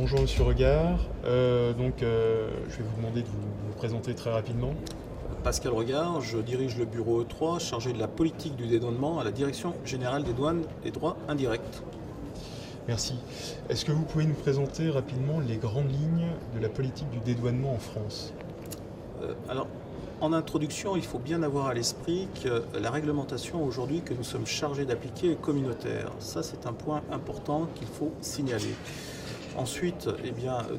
Bonjour Monsieur Regard. Je vais vous demander de vous présenter très rapidement. Pascal Regard, je dirige le bureau E3 chargé de la politique du dédouanement à la Direction générale des douanes et droits indirects. Merci. Est-ce que vous pouvez nous présenter rapidement les grandes lignes de la politique du dédouanement en France? Alors, en introduction, il faut bien avoir à l'esprit que la réglementation aujourd'hui que nous sommes chargés d'appliquer est communautaire. Ça, c'est un point important qu'il faut signaler. Ensuite,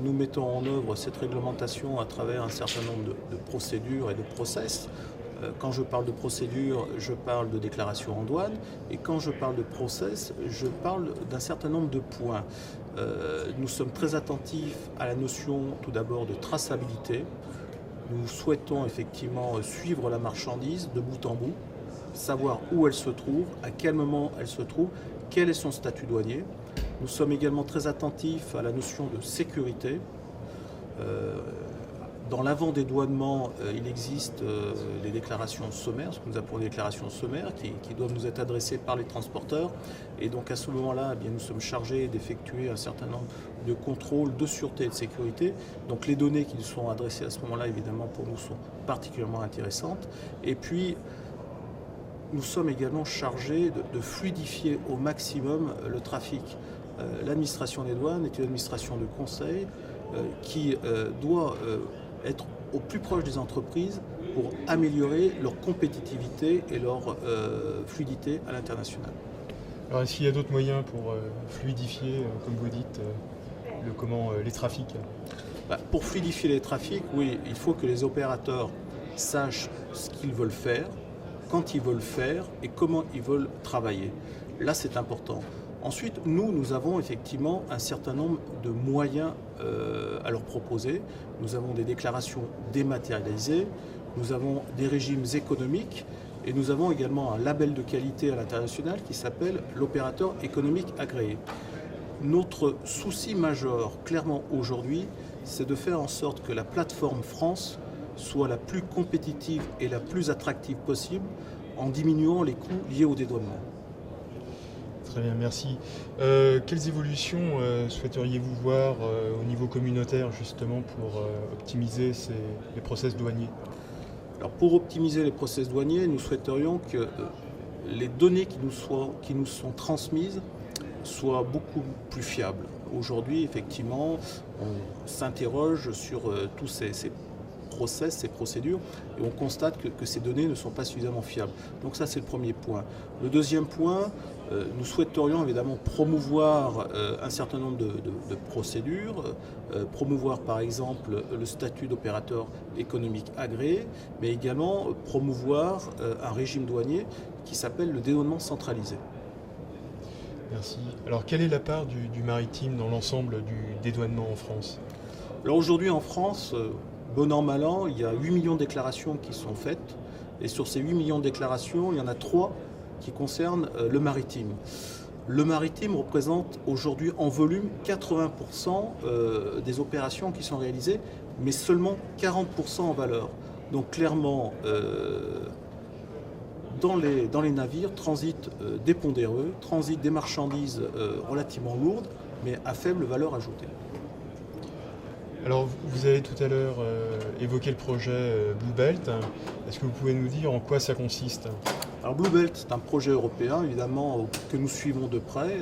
nous mettons en œuvre cette réglementation à travers un certain nombre de procédures et de process. Quand je parle de procédure, je parle de déclaration en douane, et quand je parle de process, je parle d'un certain nombre de points. Nous sommes très attentifs à la notion tout d'abord de traçabilité. Nous souhaitons effectivement suivre la marchandise de bout en bout, savoir où elle se trouve, à quel moment elle se trouve, quel est son statut douanier. Nous sommes également très attentifs à la notion de sécurité. Dans l'avant-dédouanement, il existe les déclarations sommaires, ce que nous appelons les déclarations sommaires, qui doivent nous être adressées par les transporteurs. Et donc à ce moment-là, nous sommes chargés d'effectuer un certain nombre de contrôles de sûreté et de sécurité. Donc les données qui nous sont adressées à ce moment-là, évidemment, pour nous sont particulièrement intéressantes. Et puis, nous sommes également chargés de fluidifier au maximum le trafic. L'administration des douanes est une administration de conseil qui doit être au plus proche des entreprises pour améliorer leur compétitivité et leur fluidité à l'international. Alors est-ce qu'il y a d'autres moyens pour fluidifier, comme vous dites, les trafics? Pour fluidifier les trafics, oui, il faut que les opérateurs sachent ce qu'ils veulent faire, quand ils veulent faire et comment ils veulent travailler. Là, c'est important. Ensuite, nous avons effectivement un certain nombre de moyens à leur proposer. Nous avons des déclarations dématérialisées, nous avons des régimes économiques et nous avons également un label de qualité à l'international qui s'appelle l'opérateur économique agréé. Notre souci majeur, clairement aujourd'hui, c'est de faire en sorte que la plateforme France soit la plus compétitive et la plus attractive possible en diminuant les coûts liés au dédouanement. Très bien, merci. Quelles évolutions souhaiteriez-vous voir au niveau communautaire justement pour optimiser les process douaniers? Alors pour optimiser les process douaniers, nous souhaiterions que les données qui nous sont transmises soient beaucoup plus fiables. Aujourd'hui, effectivement, on s'interroge sur tous ces process, ces procédures, et on constate que ces données ne sont pas suffisamment fiables. Donc ça, c'est le premier point. Le deuxième point, nous souhaiterions évidemment promouvoir un certain nombre de procédures, promouvoir par exemple le statut d'opérateur économique agréé, mais également promouvoir un régime douanier qui s'appelle le dédouanement centralisé. Merci. Alors quelle est la part du maritime dans l'ensemble du dédouanement en France? Alors aujourd'hui en France, bon an, mal an, il y a 8 millions de déclarations qui sont faites. Et sur ces 8 millions de déclarations, il y en a 3 qui concernent le maritime. Le maritime représente aujourd'hui en volume 80% des opérations qui sont réalisées, mais seulement 40% en valeur. Donc clairement, dans les navires transitent des pondéreux, transitent des marchandises relativement lourdes, mais à faible valeur ajoutée. Alors, vous avez tout à l'heure évoqué le projet Blue Belt. Est-ce que vous pouvez nous dire en quoi ça consiste? Alors Blue Belt, c'est un projet européen, évidemment, que nous suivons de près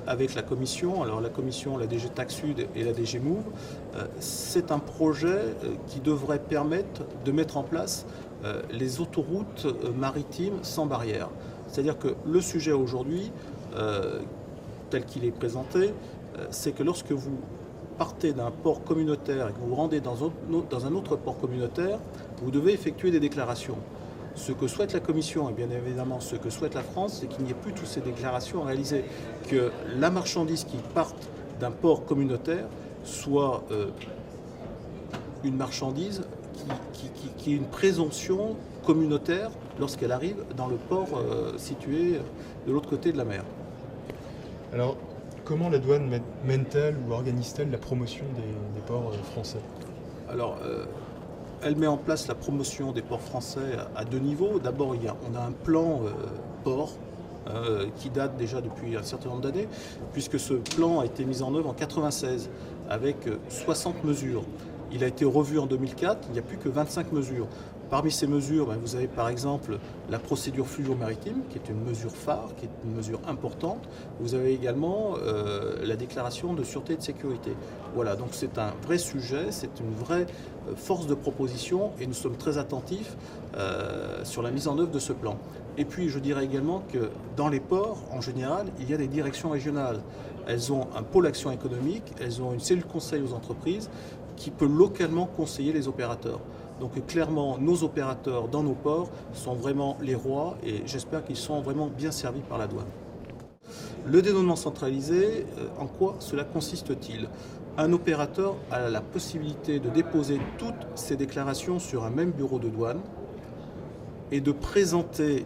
avec la Commission. Alors la Commission, la DG TAC Sud et la DG Move. C'est un projet qui devrait permettre de mettre en place les autoroutes maritimes sans barrière. C'est-à-dire que le sujet aujourd'hui, tel qu'il est présenté, c'est que lorsque vous partez d'un port communautaire et que vous vous rendez dans un autre port communautaire, vous devez effectuer des déclarations. Ce que souhaite la Commission et bien évidemment ce que souhaite la France, c'est qu'il n'y ait plus toutes ces déclarations à réaliser, que la marchandise qui parte d'un port communautaire soit une marchandise qui ait une présomption communautaire lorsqu'elle arrive dans le port situé de l'autre côté de la mer. Alors, comment la douane mène-t-elle ou organise-t-elle la promotion des ports français? Alors, elle met en place la promotion des ports français à 2 niveaux. D'abord, on a un plan port qui date déjà depuis un certain nombre d'années, puisque ce plan a été mis en œuvre en 1996. avec 60 mesures. Il a été revu en 2004, il n'y a plus que 25 mesures. Parmi ces mesures, vous avez par exemple la procédure fluviо-maritime, qui est une mesure phare, qui est une mesure importante. Vous avez également la déclaration de sûreté et de sécurité. Voilà, donc c'est un vrai sujet, c'est une vraie force de proposition et nous sommes très attentifs sur la mise en œuvre de ce plan. Et puis je dirais également que dans les ports, en général, il y a des directions régionales. Elles ont un pôle action économique, elles ont une cellule conseil aux entreprises qui peut localement conseiller les opérateurs. Donc clairement, nos opérateurs dans nos ports sont vraiment les rois et j'espère qu'ils sont vraiment bien servis par la douane. Le dédouanement centralisé, en quoi cela consiste-t-il? Un opérateur a la possibilité de déposer toutes ses déclarations sur un même bureau de douane et de présenter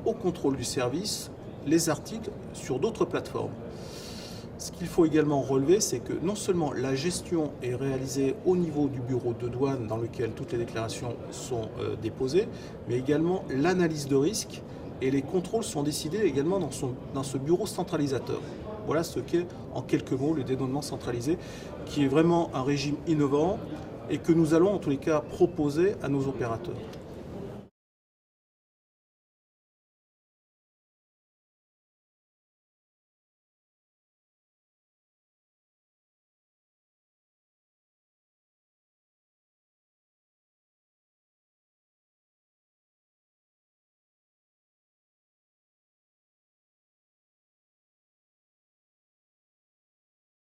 au contrôle du service les articles sur d'autres plateformes. Ce qu'il faut également relever, c'est que non seulement la gestion est réalisée au niveau du bureau de douane dans lequel toutes les déclarations sont déposées, mais également l'analyse de risque et les contrôles sont décidés également dans ce bureau centralisateur. Voilà ce qu'est en quelques mots le dédouanement centralisé, qui est vraiment un régime innovant et que nous allons en tous les cas proposer à nos opérateurs.